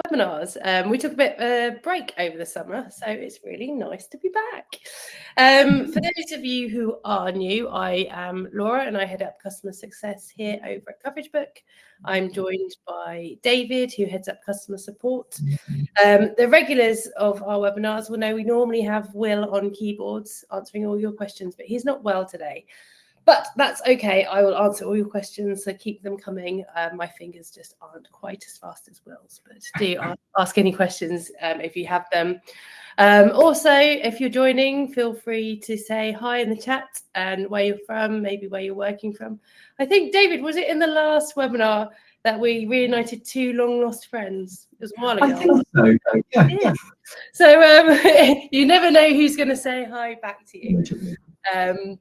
webinars. We took a bit of a break over the summer, so it's really nice to be back. For those of you who are new, I am Laura and I head up customer success here over at Coverage Book. I'm joined by David, who heads up customer support. The regulars of our webinars will know we normally have Will on keyboards answering all your questions, but he's not well today. But that's okay. I will answer all your questions, so keep them coming. My fingers just aren't quite as fast as Will's, but do ask any questions if you have them. Also, if you're joining, feel free to say hi in the chat and where you're from, maybe where you're working from. I think, David, was it in the last webinar that we reunited two long-lost friends? It was a while ago. I think so. Yeah. So you never know who's going to say hi back to you.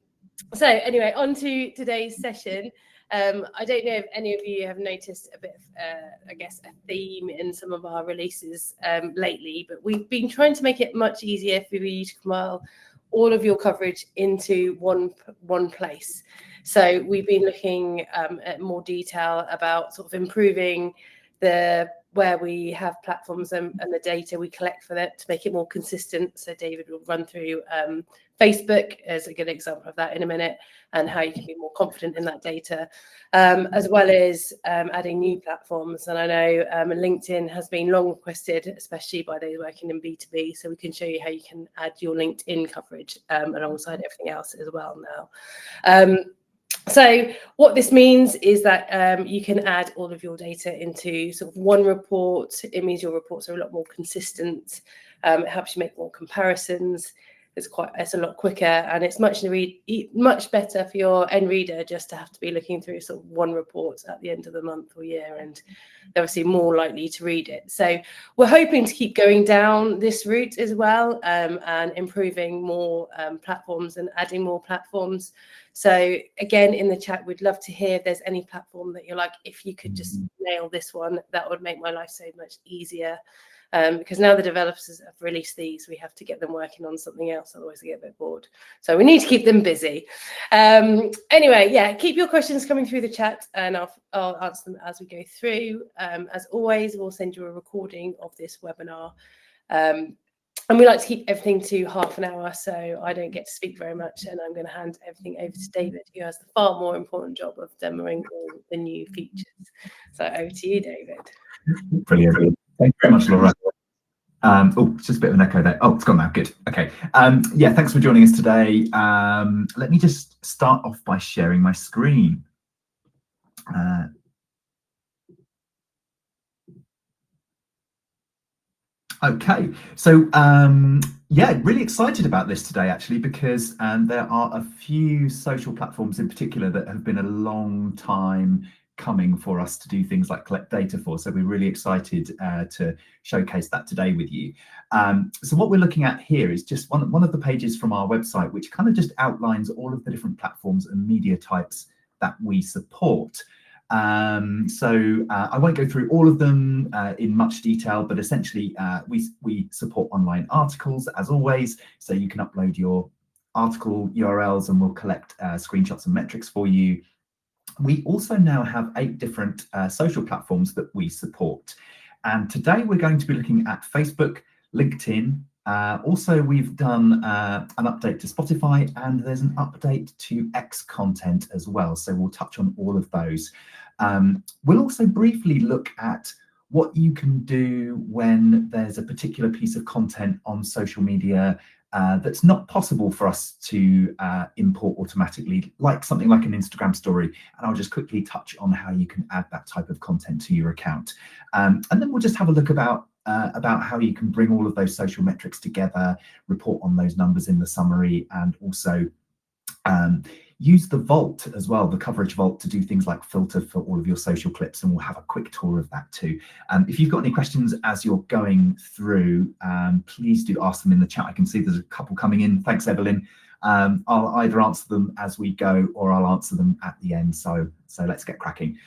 So anyway, on to today's session. I don't know if any of you have noticed a bit of, I guess, a theme in some of our releases lately, but we've been trying to make it much easier for you to compile all of your coverage into one place. So we've been looking at more detail about sort of improving where we have platforms and the data we collect for that to make it more consistent. So David will run through Facebook as a good example of that in a minute, and how you can be more confident in that data, as well as adding new platforms. And I know LinkedIn has been long requested, especially by those working in B2B. So we can show you how you can add your LinkedIn coverage alongside everything else as well now. So what this means is that you can add all of your data into sort of one report. It means your reports are a lot more consistent. It helps you make more comparisons. It's a lot quicker, and it's much better for your end reader just to have to be looking through sort of one report at the end of the month or year, and they're obviously more likely to read it. So we're hoping to keep going down this route as well, and improving more platforms and adding more platforms. So again, in the chat, we'd love to hear if there's any platform that you're like, if you could just nail this one, that would make my life so much easier. Because now the developers have released these, we have to get them working on something else, otherwise they get a bit bored. So we need to keep them busy. Anyway, yeah, keep your questions coming through the chat, and I'll answer them as we go through. As always, we'll send you a recording of this webinar. And we like to keep everything to half an hour, so I don't get to speak very much, and I'm going to hand everything over to David, who has the far more important job of demoing all the new features. So over to you, David. Brilliant. Thank you very much, Laura. It's just a bit of an echo there. Oh, it's gone now. Good. Okay. Yeah, thanks for joining us today. Let me just start off by sharing my screen. Okay, so yeah, really excited about this today actually, because there are a few social platforms in particular that have been a long time coming for us to do things like collect data for. So we're really excited to showcase that today with you. So what we're looking at here is just one of the pages from our website, which kind of just outlines all of the different platforms and media types that we support. I won't go through all of them in much detail, but essentially we support online articles as always, so you can upload your article URLs and we'll collect screenshots and metrics for you. We also now have 8 different social platforms that we support, and today we're going to be looking at Facebook, LinkedIn. Also, we've done an update to Spotify, and there's an update to X content as well. So we'll touch on all of those. We'll also briefly look at what you can do when there's a particular piece of content on social media that's not possible for us to import automatically, like something like an Instagram story. And I'll just quickly touch on how you can add that type of content to your account. And then we'll just have a look about how you can bring all of those social metrics together, report on those numbers in the summary, and also use the Vault as well, the Coverage Vault, to do things like filter for all of your social clips, and we'll have a quick tour of that too. If you've got any questions as you're going through, please do ask them in the chat. I can see there's a couple coming in. Thanks, Evelyn. I'll either answer them as we go or I'll answer them at the end. So let's get cracking.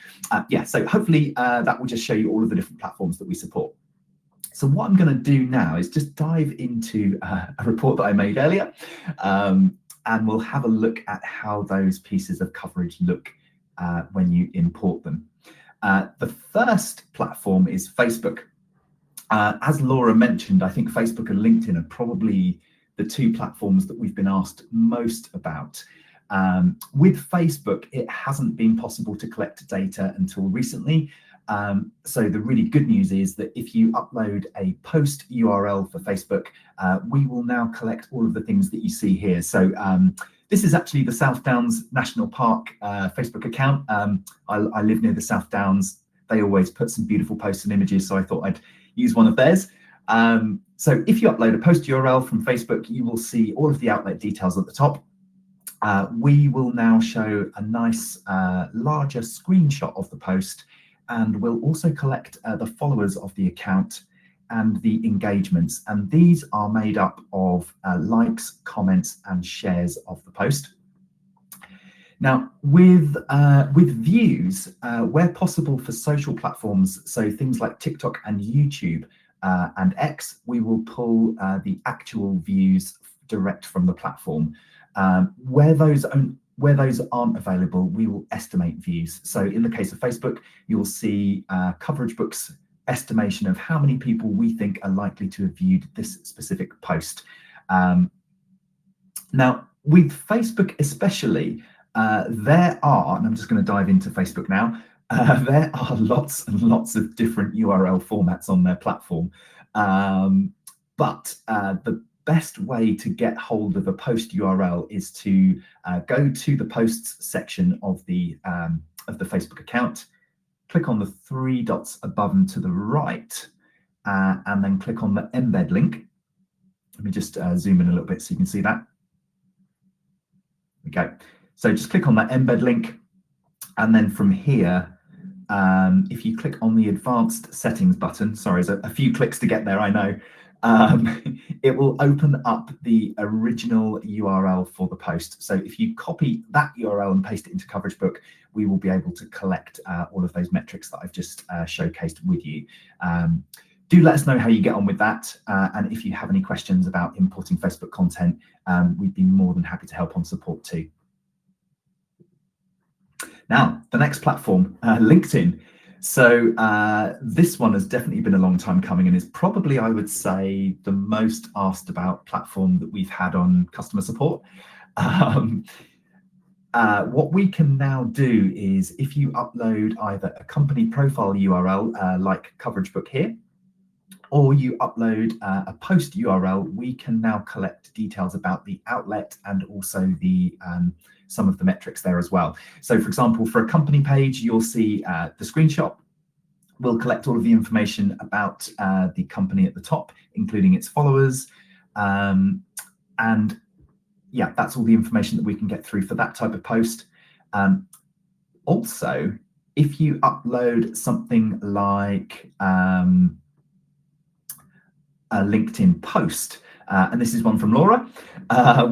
Yeah, so hopefully that will just show you all of the different platforms that we support. So what I'm going to do now is just dive into a report that I made earlier, and we'll have a look at how those pieces of coverage look when you import them. The first platform is Facebook. As Laura mentioned, I think Facebook and LinkedIn are probably the two platforms that we've been asked most about. With Facebook, it hasn't been possible to collect data until recently. So the really good news is that if you upload a post URL for Facebook, we will now collect all of the things that you see here. So this is actually the South Downs National Park Facebook account. I live near the South Downs. They always put some beautiful posts and images, so I thought I'd use one of theirs. So if you upload a post URL from Facebook, you will see all of the outlet details at the top. We will now show a nice larger screenshot of the post, and we'll also collect the followers of the account and the engagements. And these are made up of likes, comments, and shares of the post. Now, with views, where possible for social platforms, so things like TikTok and YouTube and X, we will pull the actual views direct from the platform. Where those aren't available, we will estimate views. So in the case of Facebook, you'll see CoverageBook's estimation of how many people we think are likely to have viewed this specific post. Now, with Facebook especially, there are, and I'm just going to dive into Facebook now, there are lots and lots of different URL formats on their platform. But the best way to get hold of a post URL is to go to the posts section of the Facebook account, click on the three dots above and to the right, and then click on the embed link. Let me just zoom in a little bit so you can see that. Okay, so just click on that embed link, and then from here, if you click on the advanced settings button, sorry, there's a few clicks to get there, I know. It will open up the original URL for the post. So if you copy that URL and paste it into CoverageBook, we will be able to collect all of those metrics that I've just showcased with you. Do let us know how you get on with that. And if you have any questions about importing Facebook content, we'd be more than happy to help on support too. Now, the next platform, LinkedIn. So this one has definitely been a long time coming and is probably, I would say, the most asked about platform that we've had on customer support. What we can now do is if you upload either a company profile URL like CoverageBook here, or you upload a post URL, we can now collect details about the outlet and also the some of the metrics there as well. So for example, for a company page, you'll see the screenshot. We'll collect all of the information about the company at the top, including its followers. And yeah, that's all the information that we can get through for that type of post. Also, if you upload something like a LinkedIn post, and this is one from Laura,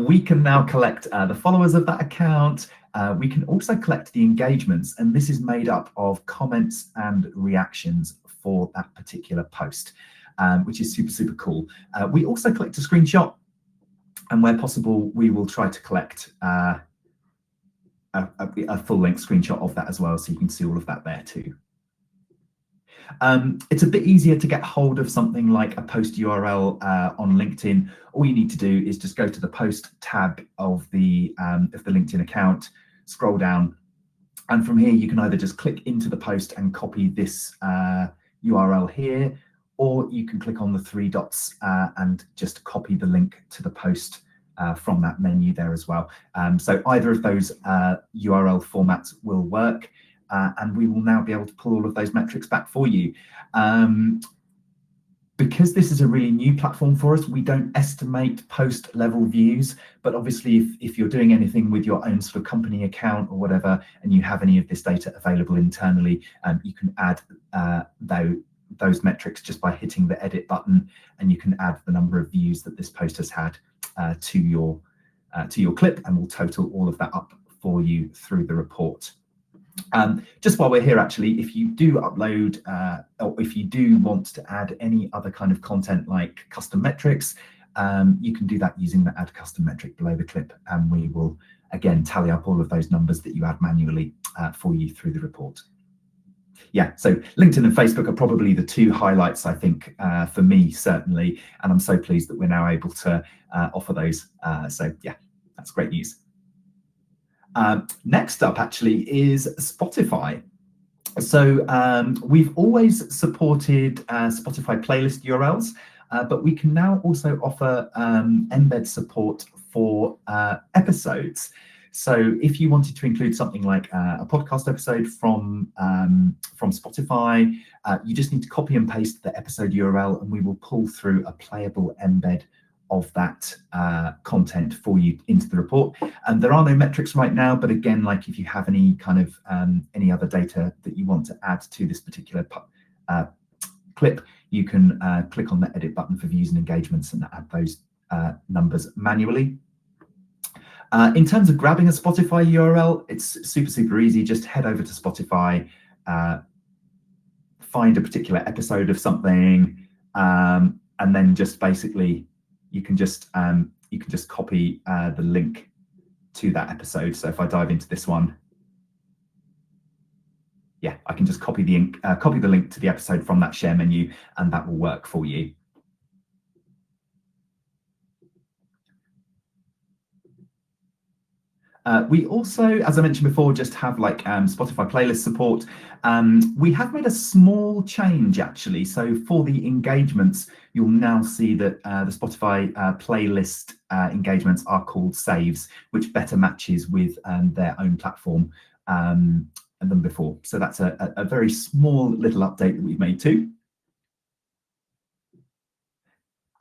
we can now collect the followers of that account. We can also collect the engagements, and this is made up of comments and reactions for that particular post, which is super, super cool. We also collect a screenshot, and where possible, we will try to collect a full-length screenshot of that as well, so you can see all of that there too. It's a bit easier to get hold of something like a post URL on LinkedIn. All you need to do is just go to the post tab of the LinkedIn account, scroll down, and from here you can either just click into the post and copy this URL here, or you can click on the three dots and just copy the link to the post from that menu there as well. So either of those URL formats will work. And we will now be able to pull all of those metrics back for you. Because this is a really new platform for us, we don't estimate post level views, but obviously if you're doing anything with your own sort of company account or whatever, and you have any of this data available internally, you can add those metrics just by hitting the edit button, and you can add the number of views that this post has had to your clip, and we'll total all of that up for you through the report. Just while we're here, actually, if you do upload or if you do want to add any other kind of content like custom metrics, you can do that using the add custom metric below the clip, and we will again tally up all of those numbers that you add manually for you through the report. Yeah, so LinkedIn and Facebook are probably the two highlights, I think, for me, certainly. And I'm so pleased that we're now able to offer those. So yeah, that's great news. Next up, actually, is Spotify. So we've always supported Spotify playlist URLs, but we can now also offer embed support for episodes. So if you wanted to include something like a podcast episode from Spotify, you just need to copy and paste the episode URL, and we will pull through a playable embed of that content for you into the report. And there are no metrics right now, but again, like if you have any kind of any other data that you want to add to this particular clip, you can click on the edit button for views and engagements and add those numbers manually. In terms of grabbing a Spotify URL, it's super easy. Just head over to Spotify, find a particular episode of something, and then just basically you can just copy the link to that episode. So if I dive into this one, yeah, I can just copy the link to the episode from that share menu, and that will work for you. We also, as I mentioned before, just have like Spotify playlist support. We have made a small change actually. So for the engagements, you'll now see that the Spotify playlist engagements are called saves, which better matches with their own platform than before. So that's a very small little update that we've made too.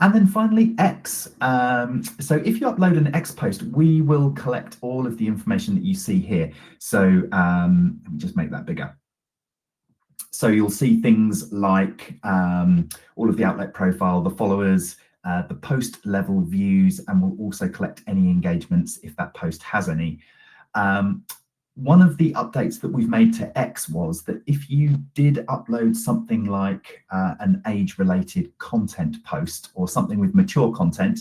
And then finally, X. So if you upload an X post, we will collect all of the information that you see here. So let me just make that bigger. So you'll see things like all of the outlet profile, the followers, the post level views, and we'll also collect any engagements if that post has any. One of the updates that we've made to X was that if you did upload something like an age-related content post or something with mature content,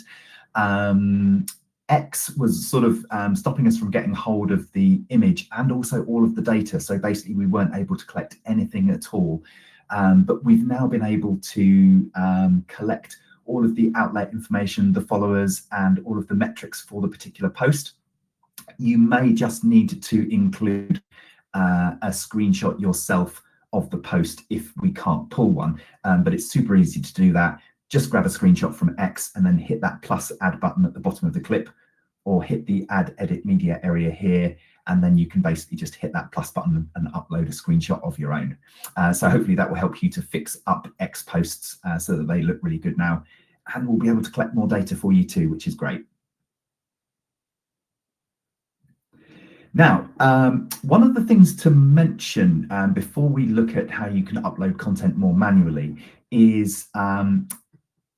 X was sort of stopping us from getting hold of the image and also all of the data. So basically we weren't able to collect anything at all. But we've now been able to collect all of the outlet information, the followers, and all of the metrics for the particular post. You may just need to include a screenshot yourself of the post if we can't pull one, but it's super easy to do that. Just grab a screenshot from X and then hit that plus add button at the bottom of the clip, or hit the add edit media area here, and then you can basically just hit that plus button and upload a screenshot of your own. So hopefully that will help you to fix up X posts so that they look really good now, and we'll be able to collect more data for you too, which is great. Now, one of the things to mention before we look at how you can upload content more manually is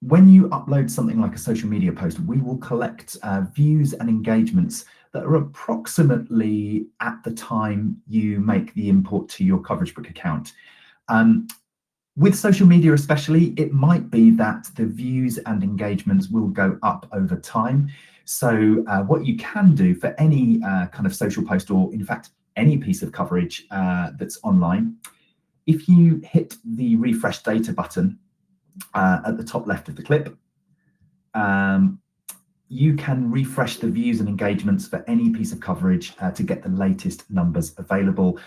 when you upload something like a social media post, we will collect views and engagements that are approximately at the time you make the import to your CoverageBook account. With social media especially, it might be that the views and engagements will go up over time. So what you can do for any kind of social post, or in fact, any piece of coverage that's online, if you hit the refresh data button at the top left of the clip, you can refresh the views and engagements for any piece of coverage to get the latest numbers available.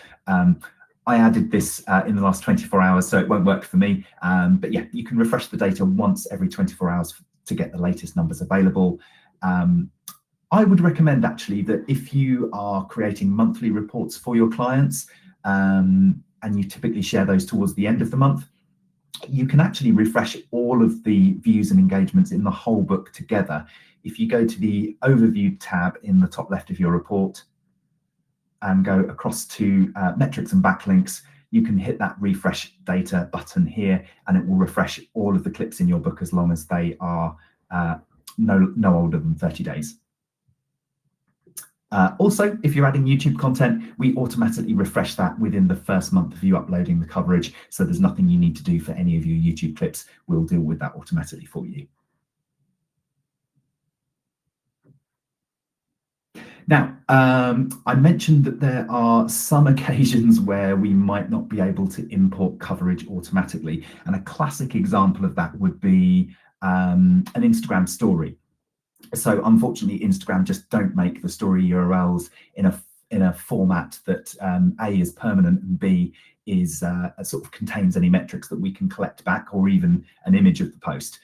I added this in the last 24 hours, so it won't work for me. But yeah, you can refresh the data once every 24 hours to get the latest numbers available. I would recommend actually that if you are creating monthly reports for your clients and you typically share those towards the end of the month, you can actually refresh all of the views and engagements in the whole book together. If you go to the overview tab in the top left of your report and go across to metrics and backlinks, you can hit that refresh data button here, and it will refresh all of the clips in your book as long as they are no older than 30 days. Also, if you're adding YouTube content, we automatically refresh that within the first month of you uploading the coverage. So there's nothing you need to do for any of your YouTube clips. We'll deal with that automatically for you. Now, I mentioned that there are some occasions where we might not be able to import coverage automatically. And a classic example of that would be an Instagram story. So unfortunately, Instagram just don't make the story URLs in a format that A, is permanent, and B, is sort of contains any metrics that we can collect back, or even an image of the post.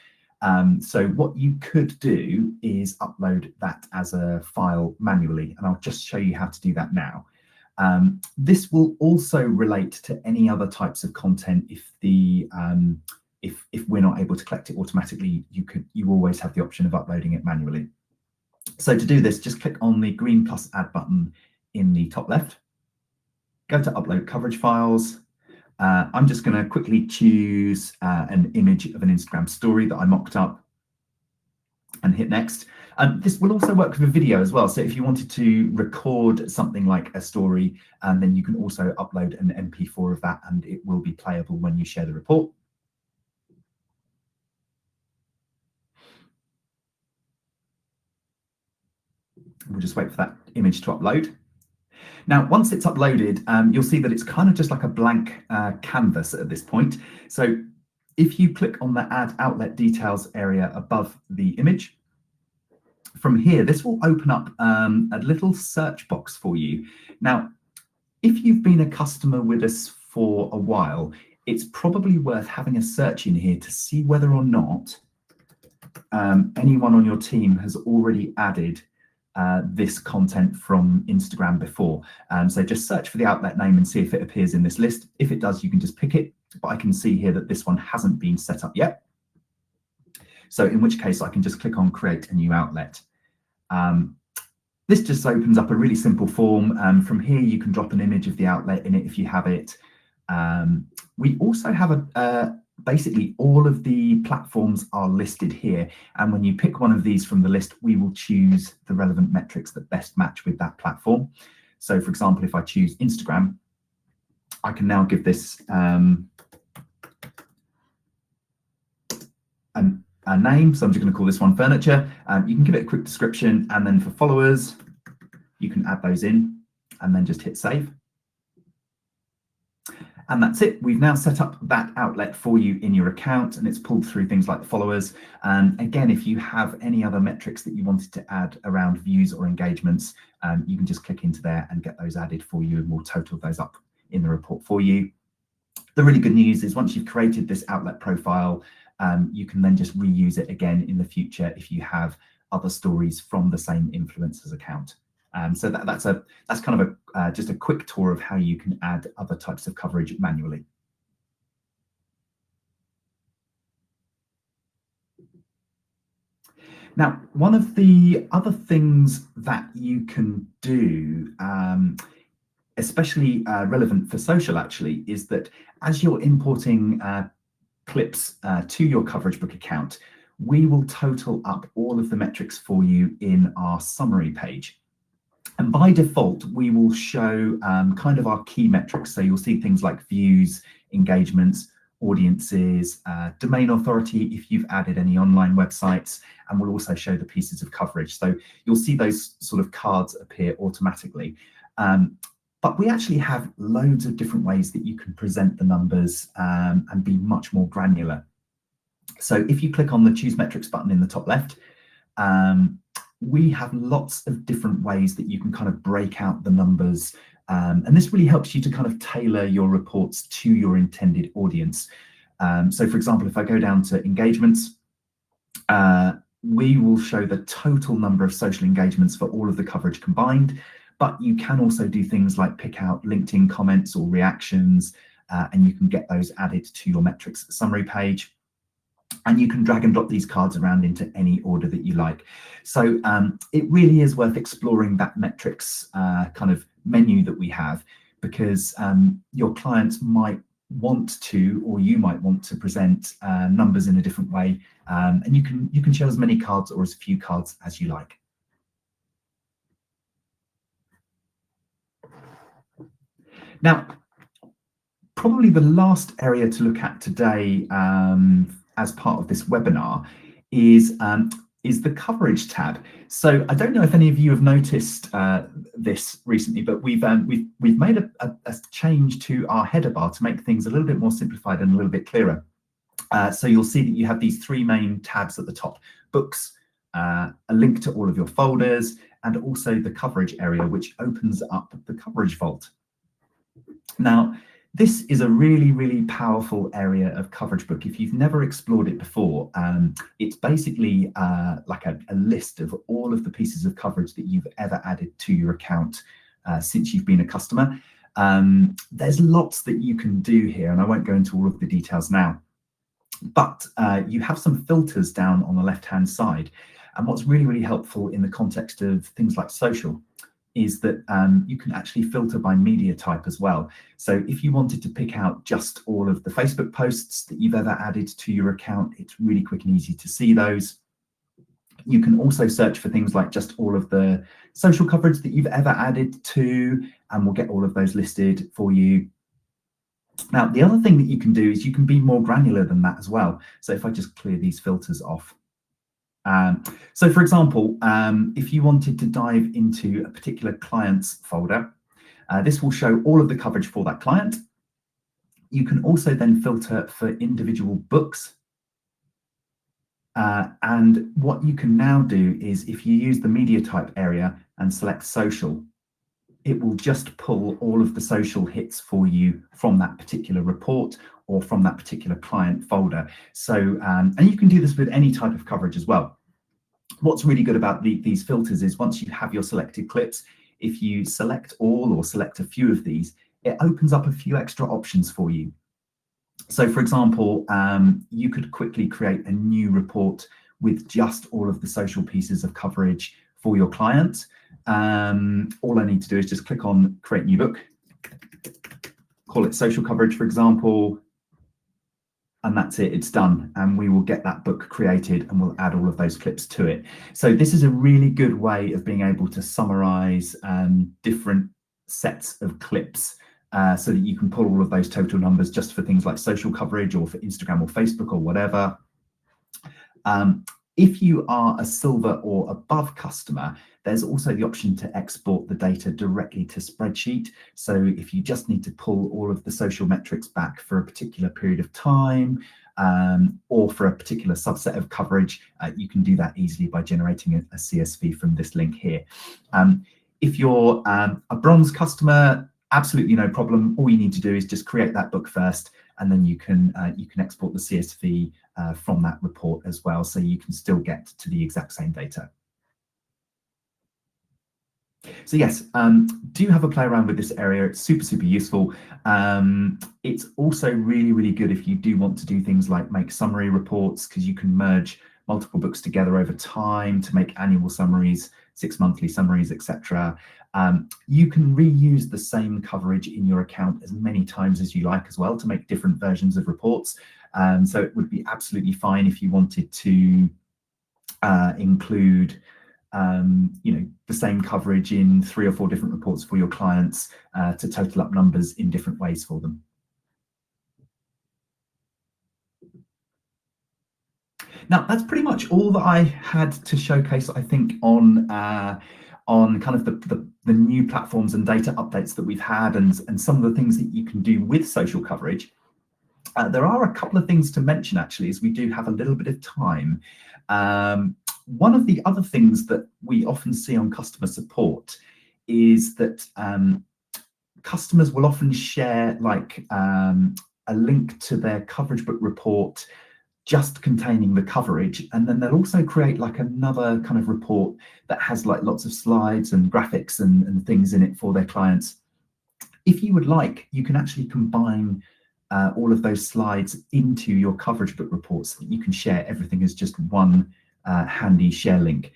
So what you could do is upload that as a file manually, and I'll just show you how to do that now. This will also relate to any other types of content. If the if we're not able to collect it automatically, you always have the option of uploading it manually. So to do this, just click on the green plus add button in the top left, go to upload coverage files. I'm just going to quickly choose an image of an Instagram story that I mocked up and hit next. This will also work with a video as well. So if you wanted to record something like a story, then you can also upload an MP4 of that, and it will be playable when you share the report. We'll just wait for that image to upload. Now, once it's uploaded, you'll see that it's kind of just like a blank canvas at this point. So if you click on the Add Outlet Details area above the image, from here, this will open up a little search box for you. Now, if you've been a customer with us for a while, it's probably worth having a search in here to see whether or not anyone on your team has already added this content from Instagram before. So just search for the outlet name and see if it appears in this list. If it does, you can just pick it, but I can see here that this one hasn't been set up yet. So in which case I can just click on create a new outlet. This just opens up a really simple form. From here, you can drop an image of the outlet in it if you have it. We also have basically all of the platforms are listed here. And when you pick one of these from the list, we will choose the relevant metrics that best match with that platform. So for example, if I choose Instagram, I can now give this a name. So I'm just going to call this one furniture. You can give it a quick description, and then for followers, you can add those in and then just hit save. And that's it. We've now set up that outlet for you in your account, and it's pulled through things like the followers. And again, if you have any other metrics that you wanted to add around views or engagements, you can just click into there and get those added for you, and we'll total those up in the report for you. The really good news is once you've created this outlet profile, you can then just reuse it again in the future if you have other stories from the same influencers account. So that's kind of just a quick tour of how you can add other types of coverage manually. Now, one of the other things that you can do, especially relevant for social actually, is that as you're importing clips to your Coverage Book account, we will total up all of the metrics for you in our summary page. And by default, we will show kind of our key metrics. So you'll see things like views, engagements, audiences, domain authority if you've added any online websites, and we'll also show the pieces of coverage. So you'll see those sort of cards appear automatically. But we actually have loads of different ways that you can present the numbers and be much more granular. So if you click on the Choose Metrics button in the top left, we have lots of different ways that you can kind of break out the numbers. And this really helps you to kind of tailor your reports to your intended audience. So for example, if I go down to engagements, we will show the total number of social engagements for all of the coverage combined, but you can also do things like pick out LinkedIn comments or reactions, and you can get those added to your metrics summary page. And you can drag and drop these cards around into any order that you like. So it really is worth exploring that metrics kind of menu that we have, because your clients might want to, or you might want to present numbers in a different way. And you can show as many cards or as few cards as you like. Now, probably the last area to look at today as part of this webinar is is the coverage tab. So I don't know if any of you have noticed this recently, but we've made a change to our header bar to make things a little bit more simplified and a little bit clearer. So you'll see that you have these three main tabs at the top: books, a link to all of your folders, and also the coverage area, which opens up the coverage vault. Now, this is a really, really powerful area of Coverage Book. If you've never explored it before, it's basically like a list of all of the pieces of coverage that you've ever added to your account since you've been a customer. There's lots that you can do here, and I won't go into all of the details now. But you have some filters down on the left-hand side. And what's really, really helpful in the context of things like social is that you can actually filter by media type as well. So if you wanted to pick out just all of the Facebook posts that you've ever added to your account, it's really quick and easy to see those. You can also search for things like just all of the social coverage that you've ever added to, and we'll get all of those listed for you. Now, the other thing that you can do is you can be more granular than that as well. So if I just clear these filters off. So for example, if you wanted to dive into a particular client's folder, this will show all of the coverage for that client. You can also then filter for individual books. And what you can now do is if you use the media type area and select social, it will just pull all of the social hits for you from that particular report or from that particular client folder. So, and you can do this with any type of coverage as well. What's really good about these filters is once you have your selected clips, if you select all or select a few of these, it opens up a few extra options for you. So for example, you could quickly create a new report with just all of the social pieces of coverage for your client. All I need to do is just click on create new book, call it social coverage, for example, and that's it, it's done. And we will get that book created and we'll add all of those clips to it. So this is a really good way of being able to summarize different sets of clips so that you can pull all of those total numbers just for things like social coverage or for Instagram or Facebook or whatever. If you are a silver or above customer, there's also the option to export the data directly to spreadsheet. So if you just need to pull all of the social metrics back for a particular period of time or for a particular subset of coverage, you can do that easily by generating a CSV from this link here. If you're a bronze customer, absolutely no problem. All you need to do is just create that book first, and then you can export the CSV from that report as well, so you can still get to the exact same data. So yes, do have a play around with this area. It's super, super useful. It's also really, really good if you do want to do things like make summary reports, because you can merge multiple books together over time to make annual summaries, 6 monthly summaries, etc. You can reuse the same coverage in your account as many times as you like as well to make different versions of reports. So it would be absolutely fine if you wanted to include the same coverage in 3 or 4 different reports for your clients to total up numbers in different ways for them. Now, that's pretty much all that I had to showcase, I think, on kind of the new platforms and data updates that we've had and some of the things that you can do with social coverage. There are a couple of things to mention, actually, as we do have a little bit of time. One of the other things that we often see on customer support is that customers will often share like a link to their coverage book report just containing the coverage, and then they'll also create like another kind of report that has like lots of slides and graphics and things in it for their clients. If you would like, you can actually combine all of those slides into your coverage book reports so that you can share everything as just one handy share link.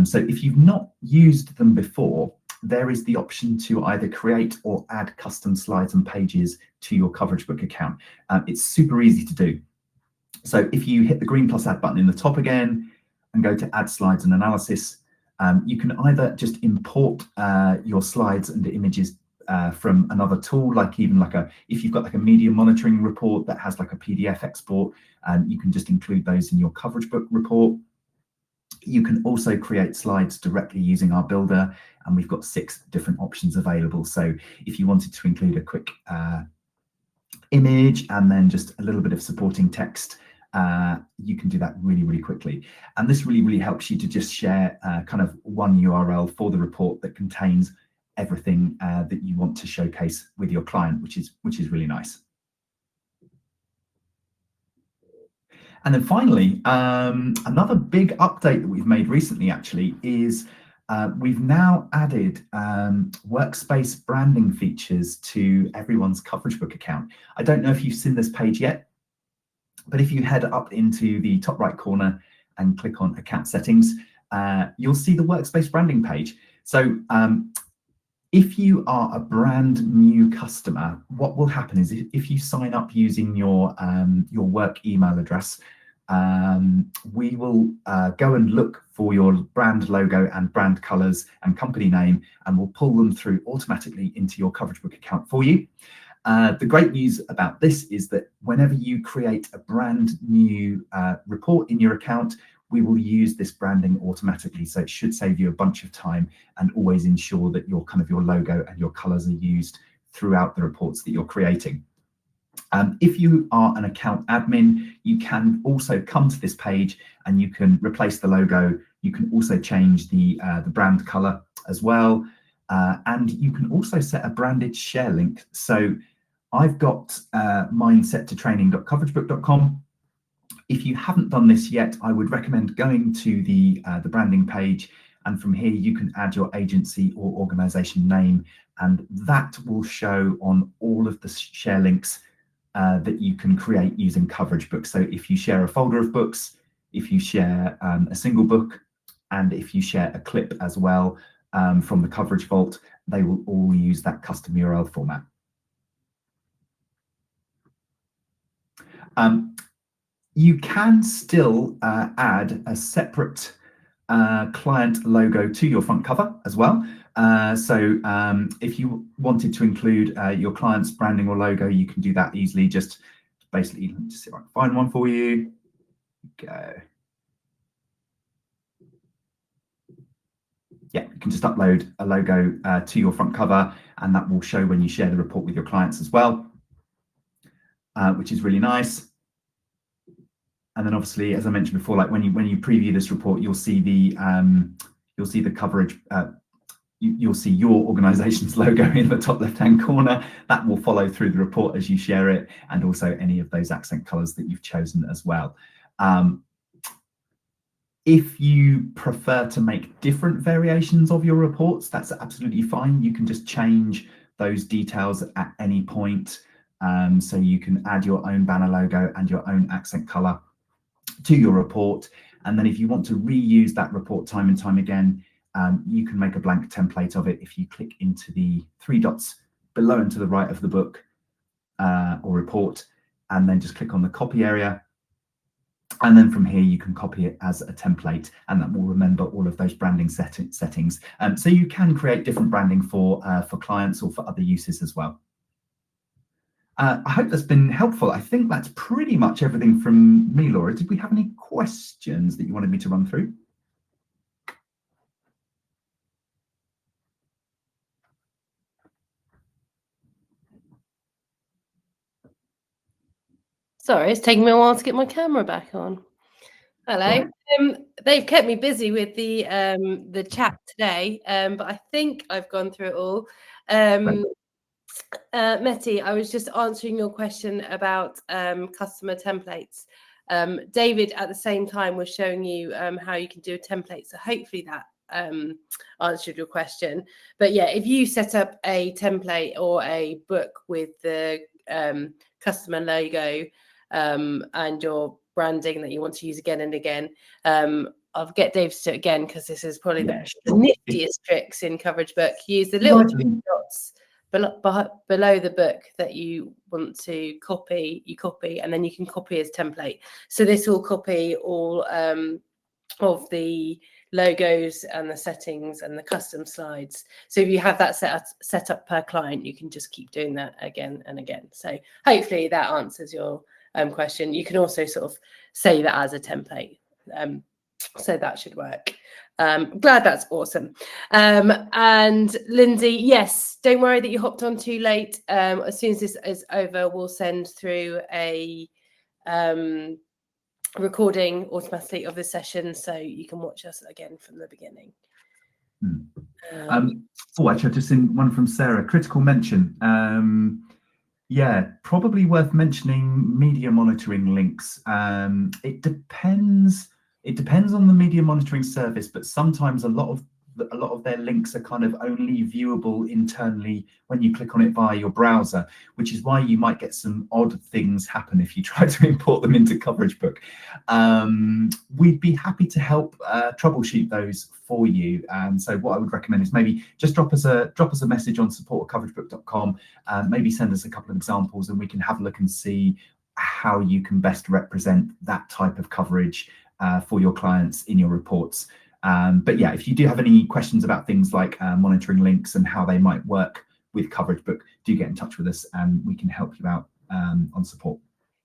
So if you've not used them before, there is the option to either create or add custom slides and pages to your coverage book account. It's super easy to do. So if you hit the green plus add button in the top again and go to add slides and analysis, you can either just import your slides and the images from another tool, like if you've got like a media monitoring report that has like a PDF export, you can just include those in your coverage book report. You can also create slides directly using our builder, and we've got 6 different options available. So if you wanted to include a quick image and then just a little bit of supporting text, you can do that really quickly. And this really helps you to just share kind of one URL for the report that contains everything that you want to showcase with your client, which is really nice. And then finally, another big update that we've made recently actually is we've now added workspace branding features to everyone's Coverage Book account. I don't know if you've seen this page yet, but if you head up into the top right corner and click on account settings, you'll see the workspace branding page. So if you are a brand new customer, what will happen is if you sign up using your work email address, we will go and look for your brand logo and brand colors and company name, and we'll pull them through automatically into your Coverage Book account for you. The great news about this is that whenever you create a brand new report in your account, we will use this branding automatically. So it should save you a bunch of time and always ensure that your logo and your colors are used throughout the reports that you're creating. If you are an account admin, you can also come to this page and you can replace the logo. You can also change the brand color as well. And you can also set a branded share link. So I've got mine set to training.coveragebook.com. If you haven't done this yet, I would recommend going to the branding page, and from here you can add your agency or organization name, and that will show on all of the share links that you can create using Coverage Book. So if you share a folder of books, if you share a single book, and if you share a clip as well from the Coverage Vault, they will all use that custom URL format. You can still add a separate client logo to your front cover as well. So if you wanted to include your client's branding or logo, you can do that easily. Just basically, let me just see if I can find one for you. Go. Yeah, you can just upload a logo to your front cover, and that will show when you share the report with your clients as well, which is really nice. And then obviously, as I mentioned before, like when you preview this report, you'll see the coverage. You'll see your organization's logo in the top left-hand corner. That will follow through the report as you share it, and also any of those accent colors that you've chosen as well. If you prefer to make different variations of your reports, that's absolutely fine. You can just change those details at any point. So you can add your own banner logo and your own accent color to your report. And then if you want to reuse that report time and time again, you can make a blank template of it if you click into the 3 dots below and to the right of the book or report, and then just click on the copy area. And then from here, you can copy it as a template, and that will remember all of those branding settings. So you can create different branding for clients or for other uses as well. I hope that's been helpful. I think that's pretty much everything from me, Laura. Did we have any questions that you wanted me to run through? Sorry, it's taking me a while to get my camera back on. Hello. They've kept me busy with the chat today, but I think I've gone through it all. Meti, I was just answering your question about customer templates. David, at the same time, was showing you how you can do a template. So hopefully that answered your question. But yeah, if you set up a template or a book with the customer logo and your branding that you want to use again and again, I'll get Dave to do it again because this is probably the niftiest tricks in Coverage Book. Use the little 3 dots below the book that you want to copy, you copy, and then you can copy as template. So this will copy all of the logos and the settings and the custom slides. So if you have that set up per client, you can just keep doing that again and again. So hopefully that answers your question. You can also sort of save it as a template. So that should work. Glad that's awesome. And Lindsay, yes, don't worry that you hopped on too late. As soon as this is over, we'll send through a recording automatically of the session, so you can watch us again from the beginning. Actually, I've just seen one from Sarah. Critical mention. Yeah, probably worth mentioning media monitoring links. It depends on the media monitoring service, but sometimes a lot of their links are kind of only viewable internally when you click on it via your browser, which is why you might get some odd things happen if you try to import them into Coverage Book. We'd be happy to help troubleshoot those for you. So what I would recommend is maybe just drop us a message on support@coveragebook.com, maybe send us a couple of examples, and we can have a look and see how you can best represent that type of coverage for your clients in your reports. But yeah, if you do have any questions about things like monitoring links and how they might work with Coverage Book, do get in touch with us and we can help you out on support.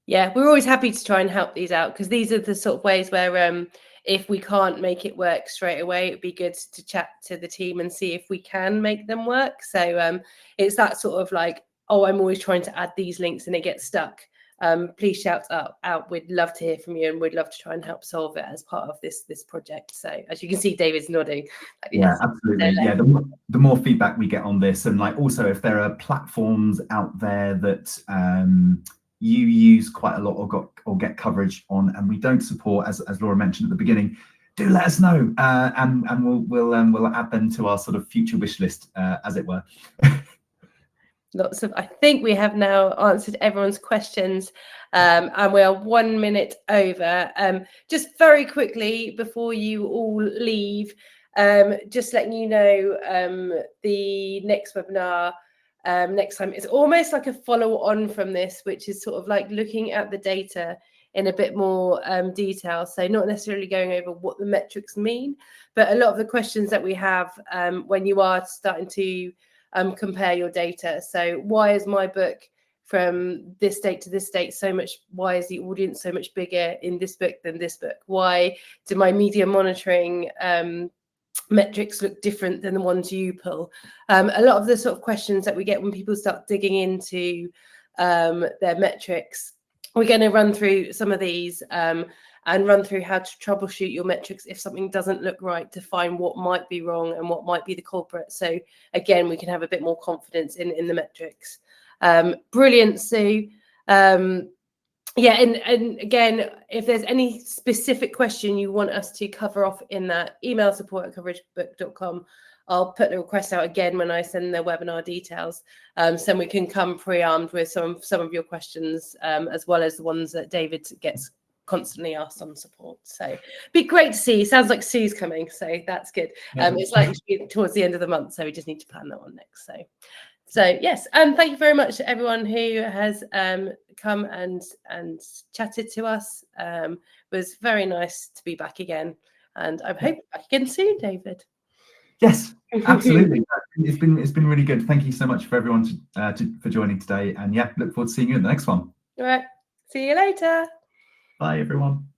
Yeah, we're always happy to try and help these out, because these are the sort of ways where if we can't make it work straight away, it'd be good to chat to the team and see if we can make them work. So it's that sort of like, oh, I'm always trying to add these links and it gets stuck. Please shout out. We'd love to hear from you, and we'd love to try and help solve it as part of this project. So as you can see, David's nodding. Yeah, absolutely. Yeah, the more feedback we get on this, and like also if there are platforms out there that you use quite a lot or get coverage on and we don't support, as Laura mentioned at the beginning, do let us know, and we'll add them to our sort of future wish list, as it were. I think we have now answered everyone's questions, and we are 1 minute over. Just very quickly before you all leave, just letting you know, the next webinar next time is almost like a follow on from this, which is sort of like looking at the data in a bit more detail. So not necessarily going over what the metrics mean, but a lot of the questions that we have when you are starting to compare your data. So why is my book from this date to this date so much? Why is the audience so much bigger in this book than this book? Why do my media monitoring metrics look different than the ones you pull? A lot of the sort of questions that we get when people start digging into their metrics, we're going to run through some of these and run through how to troubleshoot your metrics if something doesn't look right, to find what might be wrong and what might be the culprit. So again, we can have a bit more confidence in the metrics. Brilliant, Sue. Yeah, and again, if there's any specific question you want us to cover off in that, email support@coveragebook.com. I'll put the request out again when I send the webinar details, so we can come pre-armed with some of your questions, as well as the ones that David gets constantly asked on support. So be great to see. Sounds like Sue's coming, so that's good. It's likely to be towards the end of the month, so we just need to plan that one next. So yes, and thank you very much to everyone who has come and chatted to us. It was very nice to be back again, and I hope back again soon, David. Yes, absolutely. It's been really good. Thank you so much for everyone for joining today, and yeah, look forward to seeing you in the next one. All right, see you later. Bye, everyone.